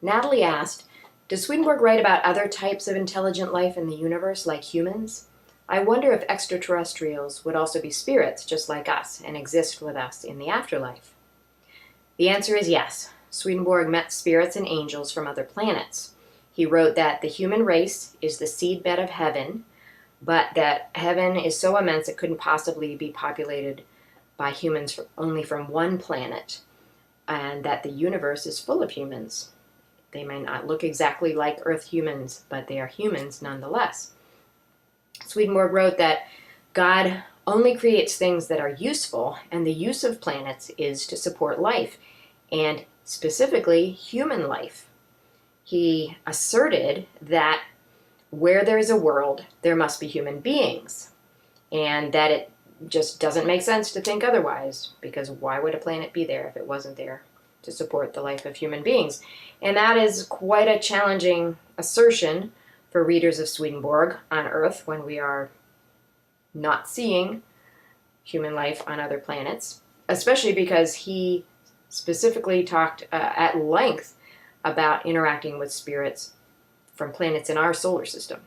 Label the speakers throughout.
Speaker 1: Natalie asked, does Swedenborg write about other types of intelligent life in the universe, like humans? I wonder if extraterrestrials would also be spirits just like us and exist with us in the afterlife. The answer is yes. Swedenborg met spirits and angels from other planets. He wrote that the human race is the seedbed of heaven, but that heaven is so immense it couldn't possibly be populated by humans only from one planet, and that the universe is full of humans. They may not look exactly like Earth humans, but they are humans nonetheless. Swedenborg wrote that God only creates things that are useful, and the use of planets is to support life, and specifically human life. He asserted that where there is a world, there must be human beings, and that it just doesn't make sense to think otherwise, because why would a planet be there if it wasn't there to support the life of human beings? And that is quite a challenging assertion for readers of Swedenborg on Earth when we are not seeing human life on other planets, especially because he specifically talked at length about interacting with spirits from planets in our solar system.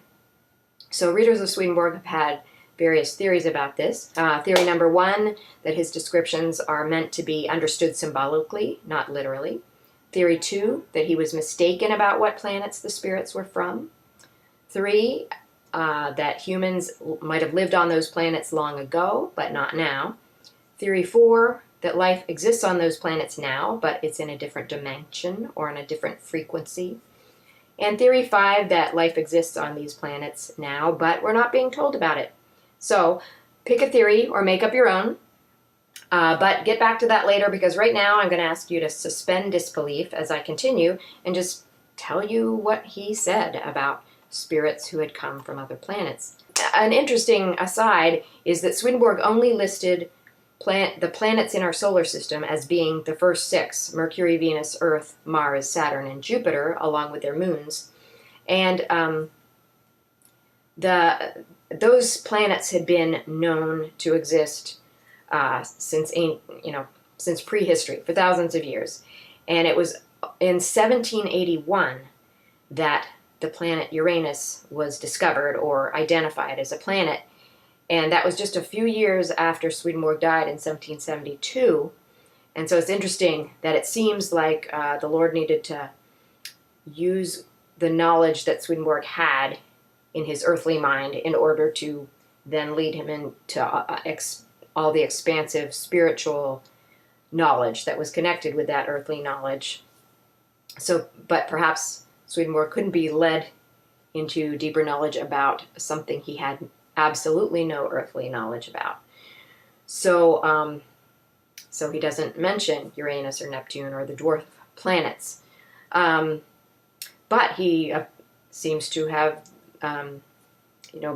Speaker 1: So readers of Swedenborg have had various theories about this. Theory number one, that his descriptions are meant to be understood symbolically, not literally. Theory two, that he was mistaken about what planets the spirits were from. Three, that humans might have lived on those planets long ago, but not now. Theory four, that life exists on those planets now, but it's in a different dimension or in a different frequency. And theory five, that life exists on these planets now, but we're not being told about it. So pick a theory or make up your own, but get back to that later, because right now I'm going to ask you to suspend disbelief as I continue and just tell you what he said about spirits who had come from other planets. An interesting aside is that Swedenborg only listed the planets in our solar system as being the first six: Mercury, Venus, Earth, Mars, Saturn, and Jupiter, along with their moons. And those planets had been known to exist since prehistory, for thousands of years. And it was in 1781 that the planet Uranus was discovered or identified as a planet. And that was just a few years after Swedenborg died in 1772. And so it's interesting that it seems like the Lord needed to use the knowledge that Swedenborg had in his earthly mind in order to then lead him into all the expansive spiritual knowledge that was connected with that earthly knowledge. So, but perhaps Swedenborg couldn't be led into deeper knowledge about something he had absolutely no earthly knowledge about. So, so he doesn't mention Uranus or Neptune or the dwarf planets. But he seems to have,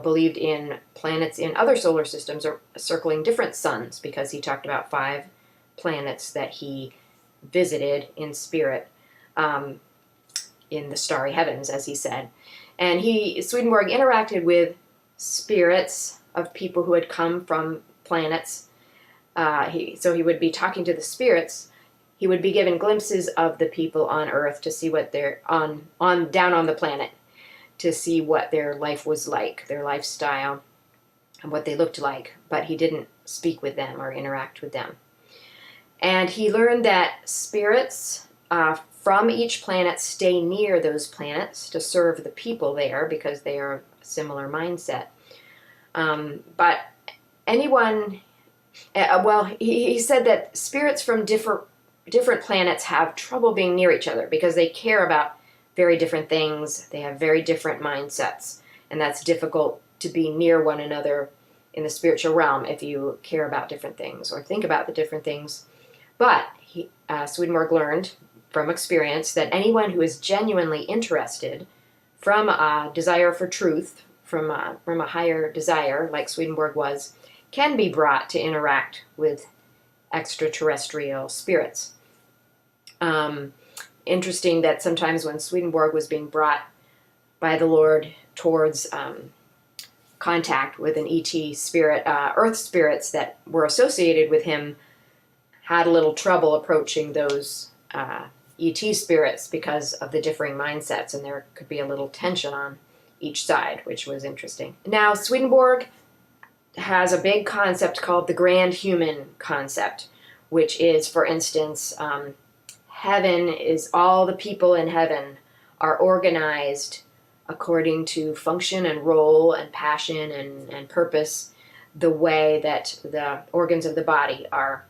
Speaker 1: believed in planets in other solar systems or circling different suns, because he talked about 5 planets that he visited in spirit in the starry heavens, as he said. And Swedenborg interacted with spirits of people who had come from planets. So he would be talking to the spirits. He would be given glimpses of the people on Earth to see what they're down on the planet, to see what their life was like, their lifestyle, and what they looked like. But he didn't speak with them or interact with them. And he learned that spirits from each planet stay near those planets to serve the people there, because they are a similar mindset. But anyone, he said that spirits from different planets have trouble being near each other because they care about very different things. They have very different mindsets, and that's difficult to be near one another in the spiritual realm if you care about different things or think about the different things. But Swedenborg learned from experience that anyone who is genuinely interested, from a desire for truth, from a higher desire, like Swedenborg was, can be brought to interact with extraterrestrial spirits. Interesting that sometimes when Swedenborg was being brought by the Lord towards contact with an ET spirit, Earth spirits that were associated with him had a little trouble approaching those ET spirits because of the differing mindsets, and there could be a little tension on each side, which was interesting. Now, Swedenborg has a big concept called the grand human concept, which is, for instance, heaven is all the people in heaven are organized according to function and role and passion and purpose, the way that the organs of the body are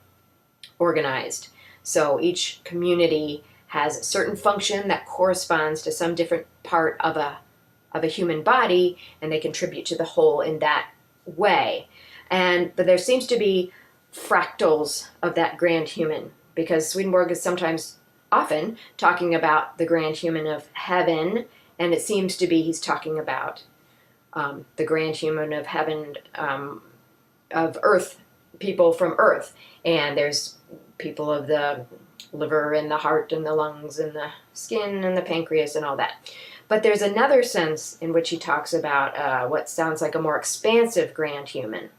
Speaker 1: organized. So each community has a certain function that corresponds to some different part of a human body, and they contribute to the whole in that way. But there seems to be fractals of that grand human, because Swedenborg is often talking about the grand human of heaven, and it seems to be he's talking about the grand human of heaven, of earth, people from earth. And there's people of the liver and the heart and the lungs and the skin and the pancreas and all that. But there's another sense in which he talks about what sounds like a more expansive grand human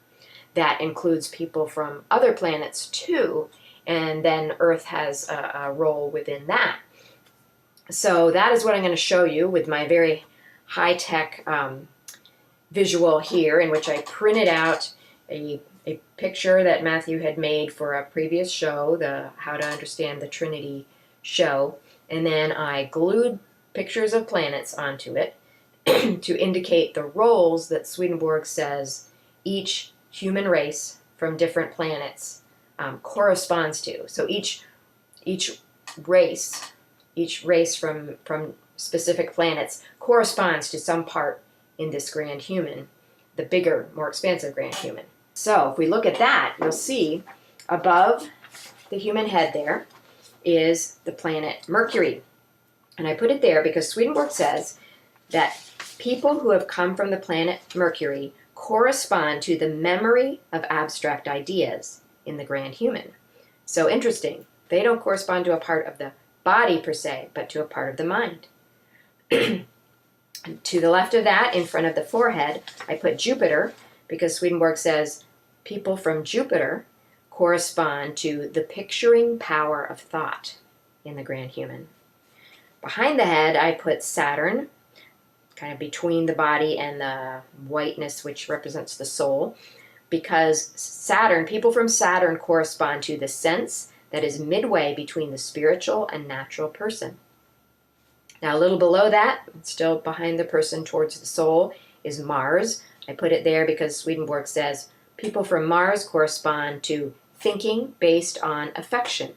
Speaker 1: that includes people from other planets too, and then Earth has a role within that. So that is what I'm going to show you with my very high-tech visual here, in which I printed out a picture that Matthew had made for a previous show, the How to Understand the Trinity show, and then I glued pictures of planets onto it to indicate the roles that Swedenborg says each human race from different planets corresponds to. So each race from specific planets corresponds to some part in this grand human, the bigger, more expansive grand human. So if we look at that, you'll see above the human head there is the planet Mercury. And I put it there because Swedenborg says that people who have come from the planet Mercury correspond to the memory of abstract ideas in the grand human. So interesting. They don't correspond to a part of the body per se, but to a part of the mind. To the left of that, in front of the forehead, I put Jupiter, because Swedenborg says people from Jupiter correspond to the picturing power of thought in the grand human. Behind the head, I put Saturn, kind of between the body and the whiteness, which represents the soul, because people from Saturn correspond to the sense that is midway between the spiritual and natural person. Now, a little below that, still behind the person towards the soul, is Mars. I put it there because Swedenborg says people from Mars correspond to thinking based on affection.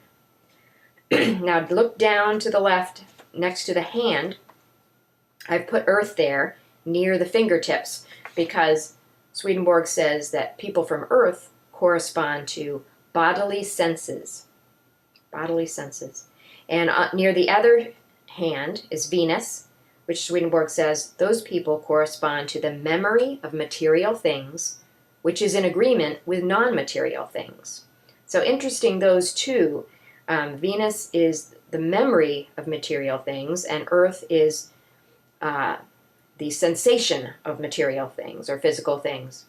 Speaker 1: Now, look down to the left next to the hand. I've put Earth there near the fingertips because Swedenborg says that people from Earth correspond to bodily senses. Bodily senses. And near the other hand is Venus, which Swedenborg says those people correspond to the memory of material things, which is in agreement with non-material things. So interesting, those two. Venus is the memory of material things, and Earth is the sensation of material things or physical things.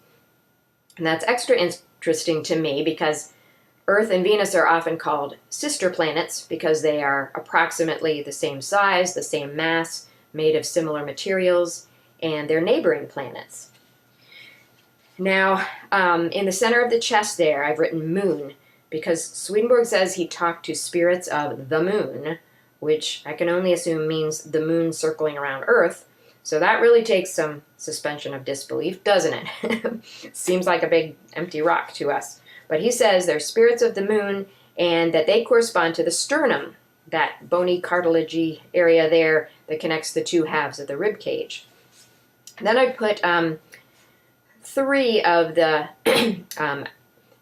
Speaker 1: And that's extra interesting to me because Earth and Venus are often called sister planets because they are approximately the same size, the same mass, made of similar materials, and they're neighboring planets. Now, in the center of the chest there, I've written moon because Swedenborg says he talked to spirits of the moon, which I can only assume means the moon circling around Earth. So that really takes some suspension of disbelief, doesn't it? Seems like a big empty rock to us. But he says they're spirits of the moon and that they correspond to the sternum, that bony cartilagey area there that connects the two halves of the rib cage. Then I put three of the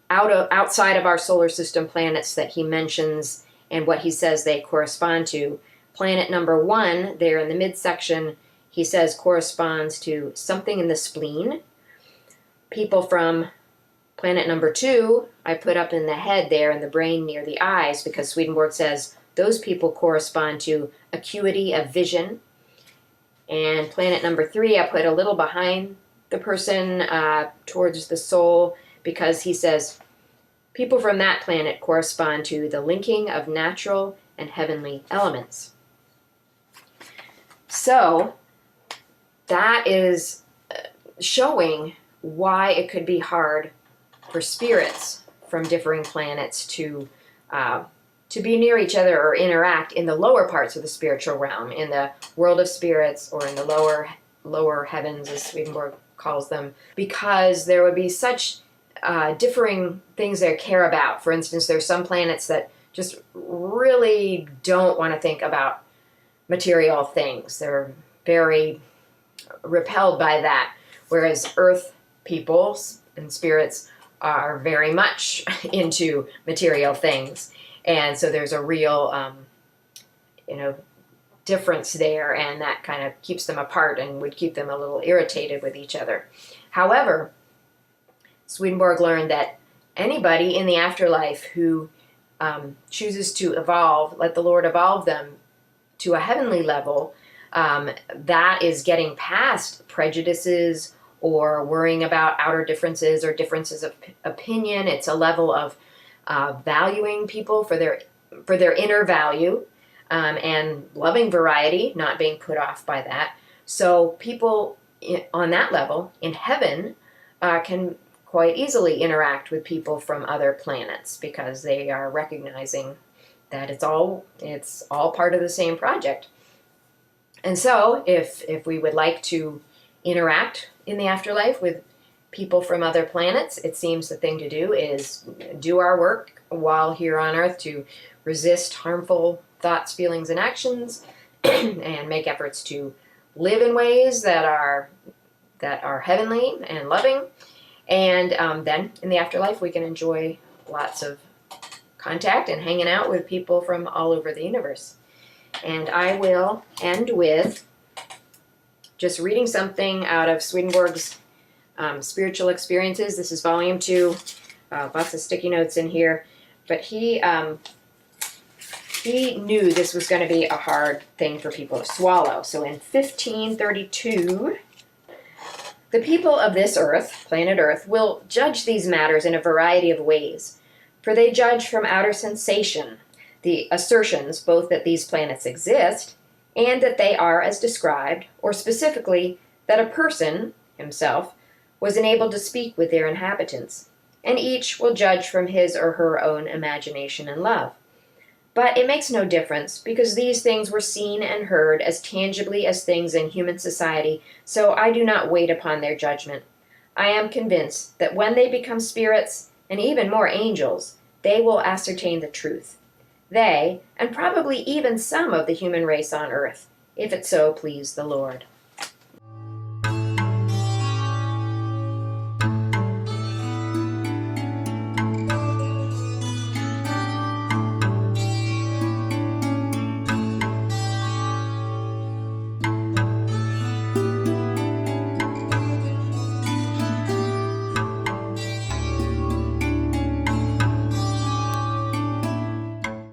Speaker 1: outside of our solar system planets that he mentions and what he says they correspond to. Planet number 1, there in the midsection, he says corresponds to something in the spleen. People from planet number 2, I put up in the head there in the brain near the eyes because Swedenborg says those people correspond to acuity of vision. And planet number 3, I put a little behind the person towards the soul because he says people from that planet correspond to the linking of natural and heavenly elements. So that is showing why it could be hard for spirits from differing planets to be near each other or interact in the lower parts of the spiritual realm, in the world of spirits, or in the lower heavens, as Swedenborg calls them, because there would be such differing things they care about. For instance, there's some planets that just really don't want to think about material things. They're very repelled by that, whereas Earth peoples and spirits are very much into material things. And so there's a real, difference there, and that kind of keeps them apart and would keep them a little irritated with each other. However, Swedenborg learned that anybody in the afterlife who chooses to evolve, let the Lord evolve them to a heavenly level, that is getting past prejudices or worrying about outer differences or differences of opinion. It's a level of valuing people for their inner value, and loving variety, not being put off by that. So people on that level in heaven can quite easily interact with people from other planets, because they are recognizing that it's all part of the same project. And so if we would like to interact in the afterlife with people from other planets, it seems the thing to do is do our work while here on Earth to resist harmful thoughts, feelings, and actions, and make efforts to live in ways that are heavenly and loving. And then in the afterlife, we can enjoy lots of contact and hanging out with people from all over the universe. And I will end with just reading something out of Swedenborg's Spiritual Experiences. This is volume 2, lots of sticky notes in here. But he knew this was going to be a hard thing for people to swallow. So in 1532, the people of this earth, planet Earth, will judge these matters in a variety of ways. For they judge from outer sensation the assertions both that these planets exist and that they are as described, or specifically that a person, himself, was enabled to speak with their inhabitants, and each will judge from his or her own imagination and love. But it makes no difference, because these things were seen and heard as tangibly as things in human society, so I do not wait upon their judgment. I am convinced that when they become spirits, and even more angels, they will ascertain the truth. They, and probably even some of the human race on earth, if it so please the Lord.